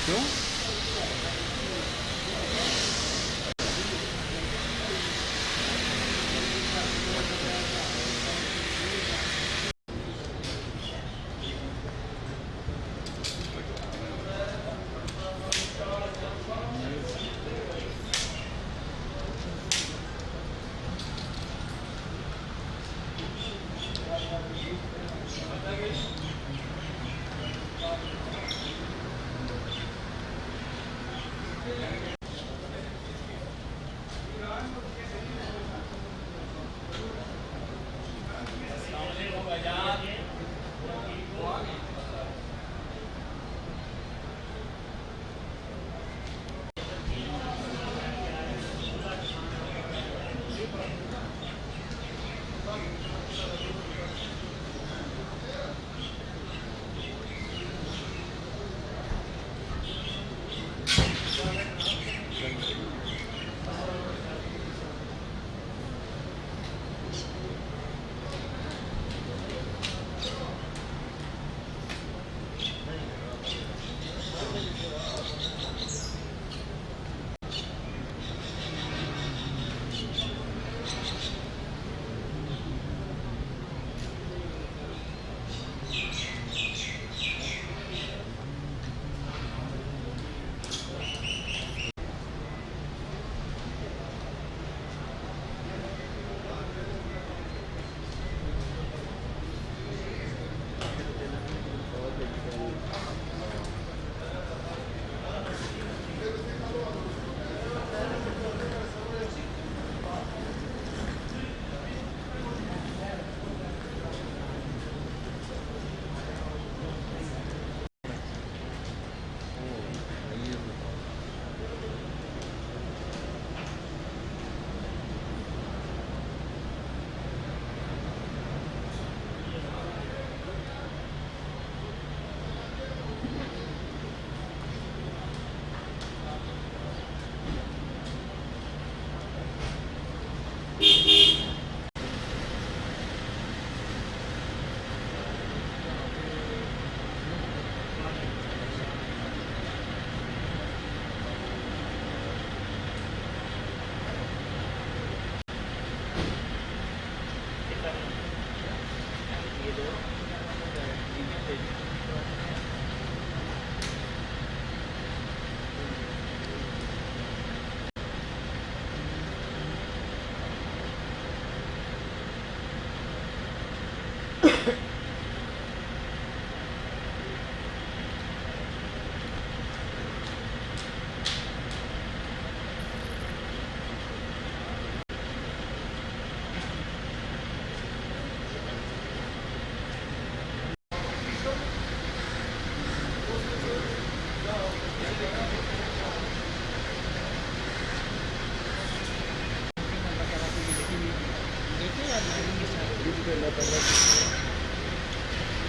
क्यों?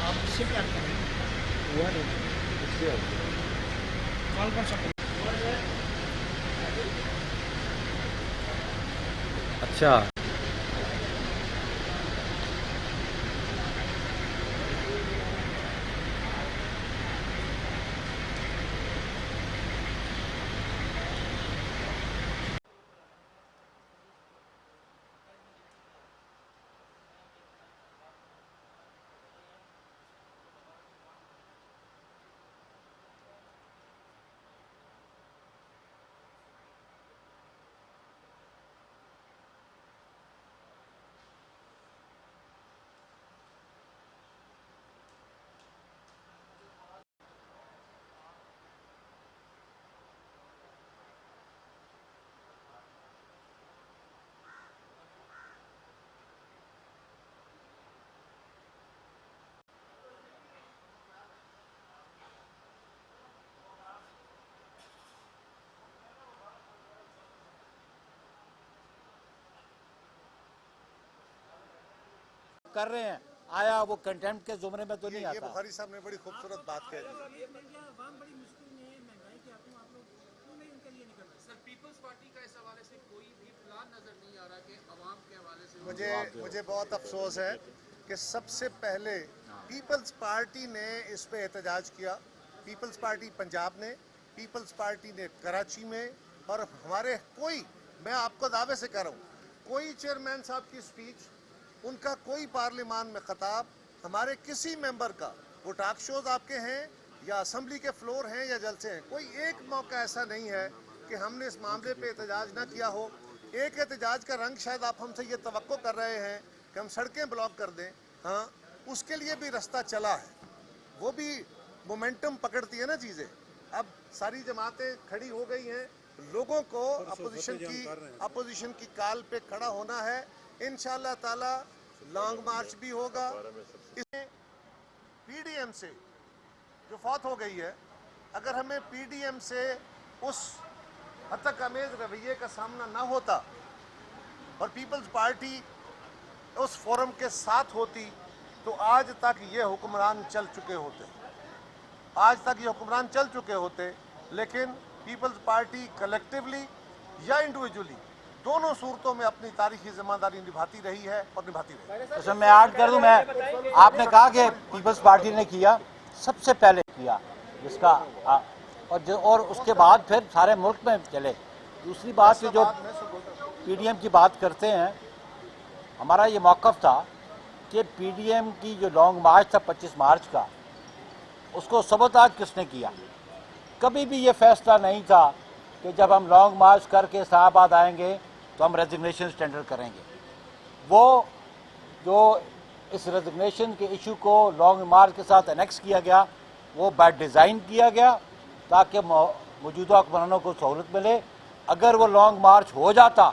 आप इससे क्या करें? हुआ नहीं इससे कौन कौन सा? अच्छा। कर रहे हैं, आया वो कंटेम्प्ट के जुमरे में तो नहीं ये आता। बुखारी साहब ने बड़ी खूबसूरत बात कही। पीपल्स पार्टी का इस हवाले से कोई भी प्लान नजर नहीं आ रहा कि अवाम के हवाले से मुझे बहुत अफसोस है कि सबसे पहले पीपल्स पार्टी ने इस पे एहतजाज किया। पीपल्स पार्टी पंजाब ने, पीपल्स पार्टी ने कराची में, और हमारे कोई, मैं आपको दावे से कह रहा हूँ, कोई चेयरमैन साहब की स्पीच, उनका कोई पार्लियामान में खताब, हमारे किसी मेंबर का, वो टॉक शोज आपके हैं या असेंबली के फ्लोर हैं या जलसे हैं, कोई एक मौका ऐसा नहीं है कि हमने इस मामले पे एहतजाज ना किया हो। एक एहतजाज का रंग शायद आप हमसे ये तवक्को कर रहे हैं कि हम सड़कें ब्लॉक कर दें, हाँ, उसके लिए भी रास्ता चला है, वो भी मोमेंटम पकड़ती है ना चीज़ें। अब सारी जमातें खड़ी हो गई हैं, लोगों को अपोजिशन की काल पे खड़ा होना है। इंशाअल्लाह ताला लॉन्ग मार्च भी होगा। इसमें पीडीएम से जो फौत हो गई है, अगर हमें पीडीएम से उस हतक अमेज रवैये का सामना ना होता और पीपल्स पार्टी उस फोरम के साथ होती, तो आज तक ये हुक्मरान चल चुके होते, आज तक ये हुक्मरान चल चुके होते। लेकिन पीपल्स पार्टी कलेक्टिवली या इंडिविजुअली दोनों सूरतों में अपनी तारीखी जिम्मेदारी निभाती रही है और निभाती रहेगी। तो मैं ऐड कर दूं, मैं आपने कहा कि पीपल्स पार्टी ने किया, सबसे पहले किया जिसका और उसके बाद फिर सारे मुल्क में चले। दूसरी बात जो पीडीएम की बात करते हैं, हमारा ये मौक़िफ़ था कि पीडीएम की जो लॉन्ग मार्च था 25 मार्च का, उसको सबोताज किसने किया? कभी भी ये फैसला नहीं था कि जब हम लॉन्ग मार्च करके इस्लामाबाद आएंगे तो हम रेजिग्नेशन टेंडर करेंगे। वो जो इस रेजिग्नेशन के इशू को लॉन्ग मार्च के साथ एनेक्स किया गया, वो बाय डिज़ाइन किया गया ताकि मौजूदा हुक्मरानों को सहूलत मिले। अगर वो लॉन्ग मार्च हो जाता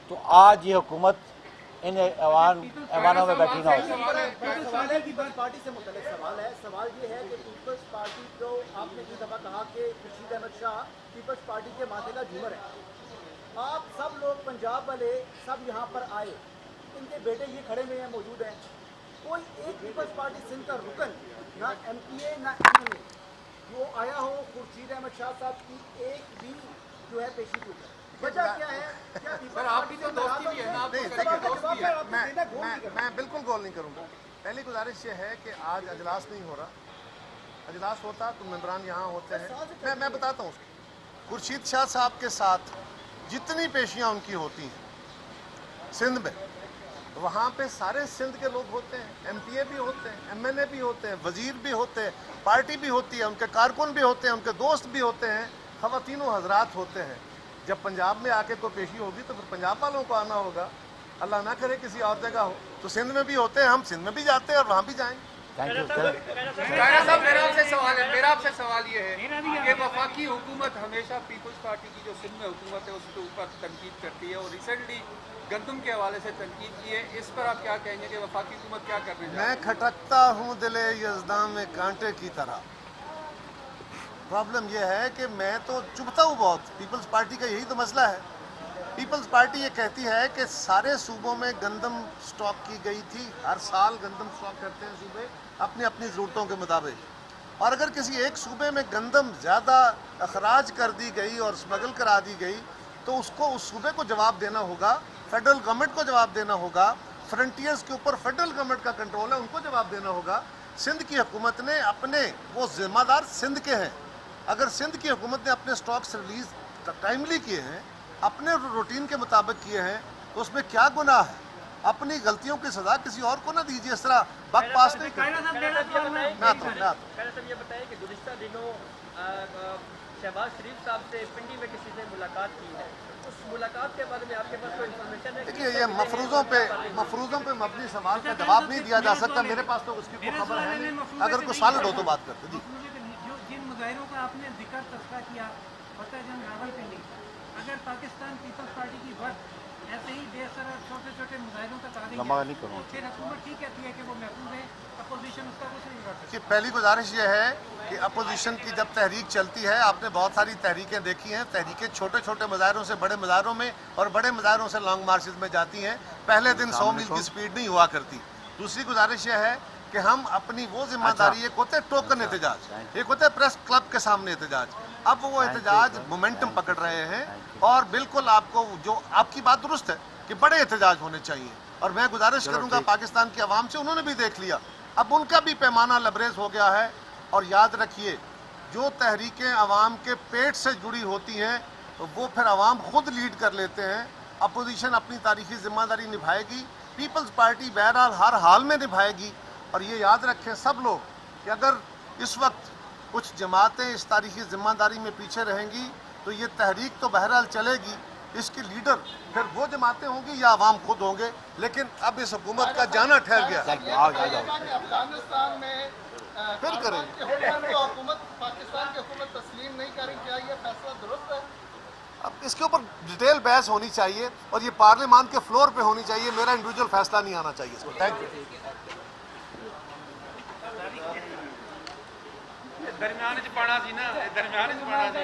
तो आज ये हुकूमत इन ऐवानों में बैठी ना होती। पार्टी से मुतल्लिक सवाल है। सवाल ये है कि पीपल्स पार्टी को आपने एक दफ़ा कहा कि खुर्शीद अहमद शाह पीपल्स पार्टी के माथे का झूमर है। आप सब लोग पंजाब वाले सब यहाँ पर आए, इनके बेटे ये खड़े हुए हैं, मौजूद हैं, कोई एक पीपल्स पार्टी सिंध का रुकन, ना MPA ना MLA वो आया हो खुर्शीद अहमद शाह साहब की एक भी जो है पेशी को। वजह क्या है? क्या सर आप भी तो दोस्ती भी है ना, आप मैं बिल्कुल गौर नहीं करूँगा। पहली गुजारिश ये है कि आज अजलास नहीं हो रहा, अजलास होता तो मेंबरान यहाँ होते हैं। मैं बताता हूँ, खुर्शीद शाह साहब के साथ जितनी पेशियाँ उनकी होती हैं सिंध में, वहाँ पे सारे सिंध के लोग होते हैं, MPA भी होते हैं, MLA भी होते हैं, वजीर भी होते हैं, पार्टी भी होती है, उनके कारकुन भी होते हैं, उनके दोस्त भी होते हैं, ख़वातीनो हजरात होते हैं। जब पंजाब में आके कोई पेशी होगी तो फिर पंजाब वालों को आना होगा, अल्लाह ना करे किसी और जगह हो। तो सिंध में भी होते हैं, हम सिंध में भी जाते हैं और वहाँ भी जाएंगे। Thank you. साहब मेरा आपसे सवाल ये है कि वफाकी हुकूमत हमेशा पीपल्स पार्टी की जो सिंध में हुकूमत है उसके ऊपर तनकीद करती है और रिसेंटली गंदम के हवाले से तनकीद की है। इस पर आप क्या कहेंगे कि वफाकी हुकूमत क्या करने जा रही है? मैं खटकता हूँ दिले यज़दां में कांटे की तरह। प्रॉब्लम यह है कि मैं तो चुभता हूँ बहुत। पीपल्स पार्टी का यही तो मसला है। पीपल्स पार्टी ये कहती है कि सारे सूबों में गंदम स्टॉक की गई थी, हर साल गंदम स्टॉक करते हैं सूबे अपनी अपनी ज़रूरतों के मुताबिक, और अगर किसी एक सूबे में गंदम ज़्यादा अखराज कर दी गई और स्मगल करा दी गई तो उसको उस सूबे को जवाब देना होगा, फेडरल गवर्नमेंट को जवाब देना होगा। फ्रंटियर्स के ऊपर फेडरल गवर्नमेंट का कंट्रोल है, उनको जवाब देना होगा। सिंध की हुकूमत ने अपने, वो जिम्मेदार सिंध के हैं, अगर सिंध की हुकूमत ने अपने स्टॉक्स रिलीज टाइमली किए हैं, अपने रूटीन के मुताबिक किए हैं, तो उसमें क्या गुनाह है? अपनी गलतियों की सजा किसी और को ना दीजिए, इस तरह वक्त पास नहीं करना। ये बताइए कि गुज़िश्ता दिनों शहबाज शरीफ साहब से पिंडी में किसी ने मुलाकात की है, उस मुलाकात के बारे में आपके पास कोई इन्फॉर्मेशन है? देखिए, ये मफरूज़ों पे मबनी सवाल का जवाब नहीं दिया जा सकता। मेरे पास तो उसकी कोई खबर है नहीं। अगर कोई सॉलिड हो तो बात करते। जी, जिन मुजाहिरों का आपने जिक्र तस्करा किया, फतेह जंग रावलपिंडी, अगर पाकिस्तान पीपल्स पार्टी की वर्क ऐसे ही बेसर छोटे छोटे मुजाहिरों तक आ गई है, फिर हुकूमत ठीक कहती है कि वो महफूज है, अपोजिशन उसका कुछ नहीं कर सकती। पहली गुजारिश ये है कि अपोजिशन की जब तहरीक चलती है, आपने बहुत सारी तहरीकें देखी हैं, तहरीकें छोटे छोटे मुजाहिरों से बड़े मुजाहिरों में और बड़े मुजाहिरों से लॉन्ग मार्चेज में जाती हैं। पहले दिन 100 मील की स्पीड नहीं हुआ करती। दूसरी गुजारिश यह है कि हम अपनी वो जिम्मेदारी, एक होते टोकन एहतजाज, एक होता है प्रेस क्लब के सामने एहतजाज, अब वो एहतजाज मोमेंटम पकड़ रहे हैं और बिल्कुल आपको जो आपकी बात दुरुस्त है कि बड़े एहतजाज होने चाहिए और मैं गुजारिश करूंगा पाकिस्तान की आवाम से, उन्होंने भी देख लिया, अब उनका भी पैमाना लबरेज हो गया है। और याद रखिए जो तहरीकें आवाम के पेट से जुड़ी होती हैं वो फिर आवाम खुद लीड कर लेते हैं। अपोजिशन अपनी तारीखी जिम्मेदारी निभाएगी, पीपल्स पार्टी बहरहाल हर हाल में निभाएगी। और ये याद रखें सब लोग कि अगर इस वक्त कुछ जमातें इस तारीखी जिम्मेदारी में पीछे रहेंगी तो ये तहरीक तो बहरहाल चलेगी, इसकी लीडर फिर वो जमातें होंगी या आवाम खुद होंगे, लेकिन अब इस हुकूमत का जाना ठहर गया। अफगानिस्तान में फिर करें हुकूमत, पाकिस्तान की हुकूमत तस्लीम नहीं करें, क्या ये फैसला दुरुस्त है? अब इसके ऊपर डिटेल बहस होनी चाहिए और ये पार्लियामान के फ्लोर पे होनी चाहिए, मेरा इंडिविजुअल फैसला नहीं आना चाहिए इसको। Thank you. दरम्यान च पाना सी ना, दरम्यान च पाना सी।